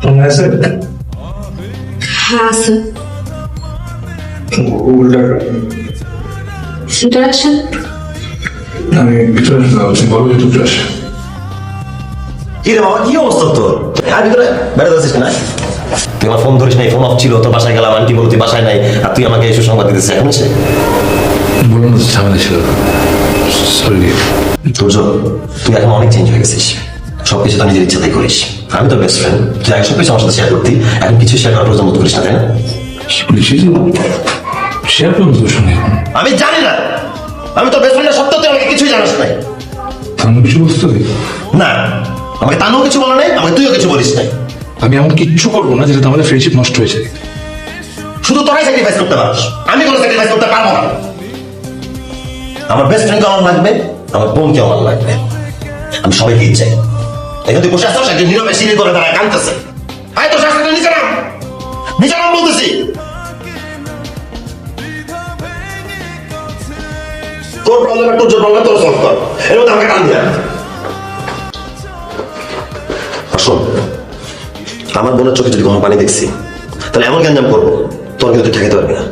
তোমার আছে হ্যাঁ আছে। উল্টা ভিতরে আসেন। আমি ভিতরে বড় ভিতরে আসে কি রে বাবা, কি অবস্থা তোর? আর ভিতরে বেড়াতে যাচ্ছিস না? তুই আমার ফোন ধরিস নাই, ফোন অফ ছিল, তোর বাসায় গেলাম, আন্টি বলো তুই বাসায় নাই, আর তুই আমাকে এসে সংবাদ দিতেছিস এখন এসে? বলুন তো ঝামেলা ছিল সরি তুর্য, তুই এখন অনেক চেঞ্জ হয়ে গেছিস, সবকিছু তো নিজের ইচ্ছাতেই করিস। আমি তোর বেস্ট ফ্রেন্ড, তুই এক সবকিছু আমার সাথে শেয়ার করতি, এখন কিছু শেয়ার করার প্রয়োজন বোধ করিস না, তাই না? শেয়ার করুন তোর সঙ্গে এখন আমি জানি না, আমি তোর বেস্ট ফ্রেন্ডের সত্ত্বেও তুই আমাকে কিছুই জানাস নাই। আমি কিছু বুঝতে পারি না, আমাকে তানও কিছু বলো নাই, আমাকে তুইও কিছু বলিস নাই। আমি এমন কিচ্ছু করবো না যেটাতে আমাদের ফ্রেন্ডশিপ নষ্ট হয়ে যায়। শুধু তোরাই স্যাক্রিফাইস করতে পারিস, আমি কোনো স্যাক্রিফাইস করতে পারবো না। আমার বেস্ট ফ্রেন্ডকে আমার লাগবে, আমার বোনকে আমার লাগবে, আমি সবাইকেই চাই। এখানে তুই বসে আসছ, একজন নীরবে সিঁড়ি করে তারা কাঁদতেছে। আয় তো শাস্ত্রটা নিচে নাম, নিচে নাম বলতেছি। তোর প্রবলেম আর তোর প্রবলেম তোর সলভ কর, এর মধ্যে আমাকে টান দিয়া। শোন, আমার বোনের চোখে যদি কোনো পানি দেখছি, তাহলে এমন গ্যাঞ্জাম করবো তোর কিন্তু তুই ঠেকাতে পারবি না।